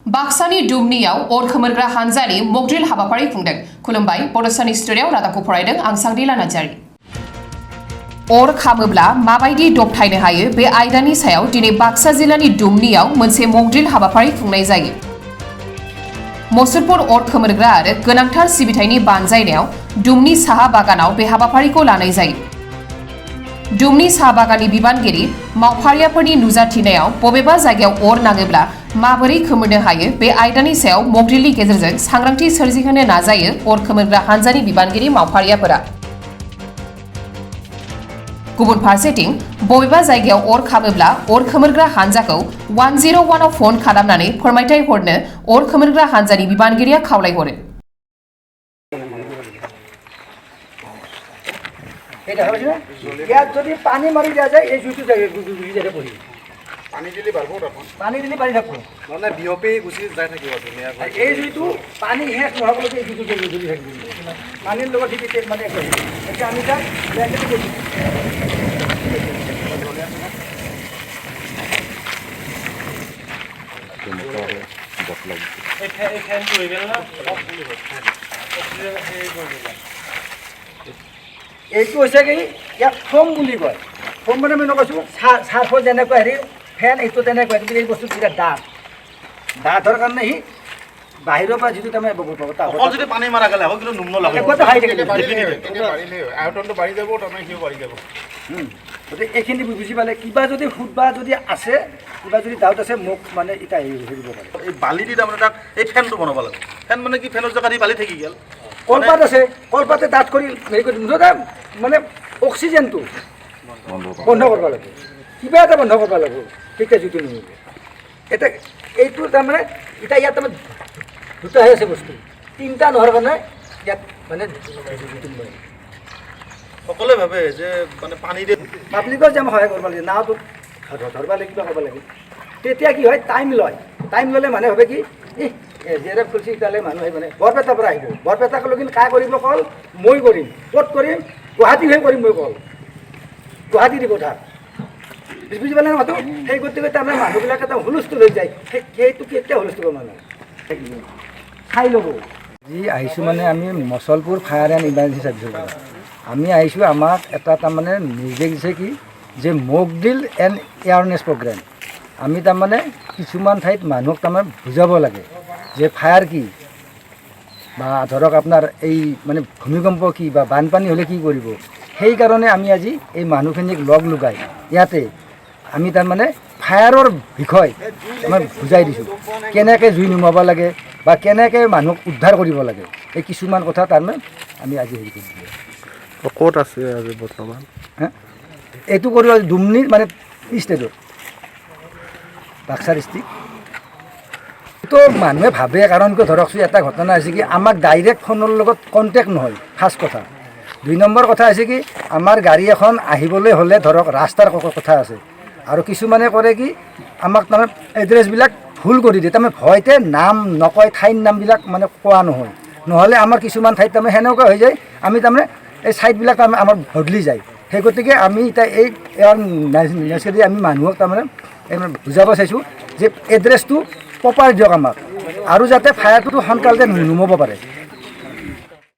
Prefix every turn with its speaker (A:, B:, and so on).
A: बाक्सानि दुमनियाव अर खोमोरग्रा हानजानि मकड्रिल हाबाफारि खुंदों। खुलुमबाय बड'सानि स्टुडिय'आव रादाबखौ फरायदों आं सांदिला नार्जारि। अर खामोब्ला माबायदि दबथायनो हायो बे आयदानि सायाव दिनै बाक्सा जिल्लानि दुमनियाव मोनसे मकड्रिल हाबाफारि खुंनाय जायो। मसुलपुर अर खोमोरग्रा आरो गोनांथार सिबिथायनि बानजायनायाव दुमनि साहा बागानाव बे हाबाफारिखौ लानाय जायो। दुमनि साहा बागाननि बिबानगिरि मावफारियाफोरनि नुजाथिनायाव बबेबा जायगायाव अर नाङोब्ला माबोरै खोमोरनो हायो बे आयदानि सायाव मकड्रिलनि गेजेरजों सांग्रांथि सोरजिहोनो नाजायो अर खोमोरग्रा हानजानि बिबानगिरि मावफारियाफोरा। गुबुन फारसेथिं बबेबा जायगायाव अर खामोब्ला अर खोमोरग्रा हानजाखौ 101 आव फन खालामनानै फोरमायथाय हरनो अर खोमोरग्रा हानजानि बिबानगिरिया खावलायहरो।
B: যদি পানী মাৰি দিয়া যায় এই জুইটো জেগাতে পৰি পানী দিলে পাৰি থাকো মানে বিয়পি গুচি যাই থাকিব ধুনীয়াকৈ এই জুইটো পানী শেষ নহ'বলৈকে এই জুইটো জ্বলি থাকিব পানীৰ লগত ঠিক মানে এতিয়া আমি তাক এইটো হৈছে কি ইয়াক ফোম বুলি কয়। ফোম মানে মই কৈছোঁ চাৰ্ফৰ যেনেকুৱা হেৰি ফেন এইটো তেনেকুৱা কিন্তু এই বস্তু বিৰাট ডাঠৰ কাৰণে সি বাহিৰৰ পৰা যিটো তাৰমানে যদি পানী মাৰা গ'লে কিন্তু নুম নলগাব আয়তনটো বাঢ়ি যাব তাৰমানে সিও বাঢ়ি যাব। গতিকে এইখিনি বুজি পালে কিবা যদি সুধবা যদি আছে কিবা যদি ডাউট আছে মোক মানে এতিয়া হেৰি কৰিব পাৰে। এই বালি দি তাৰমানে তাক এই ফেনটো বনাব লাগে। ফেন মানে কি ফেনৰ জেগা দি বালি থাকি গ'ল কলপাত আছে কলপাতে ডাঠ কৰি হেৰি কৰি মুঠতে মানে অক্সিজেনটো বন্ধ কৰিব লাগিব কিবা এটা বন্ধ কৰিব লাগিব তেতিয়া জুইটো নিমিলে। এতিয়া এইটো তাৰমানে এতিয়া ইয়াত তাৰমানে দুটা হৈ আছে বস্তু তিনিটা নোহোৱাৰ কাৰণে ইয়াত মানে সকলোৱে ভাবে যে মানে পানী দিয়ে পাব্লিকৰ যে আমি সহায় কৰিব লাগে নাওটো ধৰিব লাগে কিবা কৰিব লাগে তেতিয়া কি হয় টাইম ল'লে মানুহে ভাবে কি যেনে খুলছি তালে মানুহে মানে বৰপেটাৰ পৰা আহিব বৰপেটাক লৈ কিন্তু কাই কৰিব কল মই কৰিম ক'ত কৰিম গুৱাহাটীহে কৰিম মই কল গুৱাহাটী দিব কথা বুজি পালে মাতো সেই গতিকে তাৰমানে মানুহবিলাক এটা হুলস্থুল হৈ যায় সেইটো কেতিয়া হুলস্থুল মানুহ খাই ল'ব যি আহিছোঁ মানে আমি মচলপুৰ ফায়াৰ এণ্ড ইমাৰ্জেঞ্চি ছাৰ্ভিচৰ পৰা আমি আহিছোঁ আমাক এটা তাৰমানে নিৰ্দেশ দিছে কি যে মকড্ৰিল এণ্ড এৱাৰনেছ প্ৰগ্ৰেম আমি তাৰমানে কিছুমান ঠাইত মানুহক তাৰমানে বুজাব লাগে যে ফায়াৰ কি বা ধৰক আপোনাৰ এই মানে ভূমিকম্প কি বা বানপানী হ'লে কি কৰিব সেইকাৰণে আমি আজি এই মানুহখিনিক লগ লগাই ইয়াতে আমি তাৰমানে ফায়াৰৰ বিষয় আমাৰ বুজাই দিছোঁ কেনেকৈ জুই নুমাব লাগে বা কেনেকৈ মানুহক উদ্ধাৰ কৰিব লাগে এই কিছুমান কথা তাৰমানে আমি আজি হেৰি কৰি দিলোঁ।
C: ক'ত আছে আজি বৰ্তমান
B: এইটো কৰিব দুমনিৰ মানে ষ্টেটত বাক্সা ডিষ্ট্ৰিক্ট তো মানুহে ভাবে কাৰণ কিয় ধৰকচোন এটা ঘটনা হৈছে কি আমাক ডাইৰেক্ট ফোনৰ লগত কণ্টেক্ট নহয় ফাৰ্ষ্ট কথা 2 নম্বৰ কথা হৈছে কি আমাৰ গাড়ী এখন আহিবলৈ হ'লে ধৰক ৰাস্তাৰ কথা আছে আৰু কিছুমানে কৰে কি আমাক তাৰমানে এড্ৰেছবিলাক ভুল কৰি দিয়ে তাৰমানে ভয়তে নাম নকয় ঠাইৰ নামবিলাক মানে কোৱা নহ'লে আমাৰ কিছুমান ঠাইত তাৰমানে সেনেকুৱা হৈ যায় আমি তাৰমানে এই ছাইটবিলাক তাৰমানে আমাৰ বদলি যায় সেই গতিকে আমি এতিয়া এই নেচেৰি আমি মানুহক তাৰমানে বুজাব চাইছোঁ যে এড্ৰেছটো প্ৰপাৰ দিয়ক আমাক আৰু যাতে ফায়াৰটো সোনকালে নুমাব পাৰে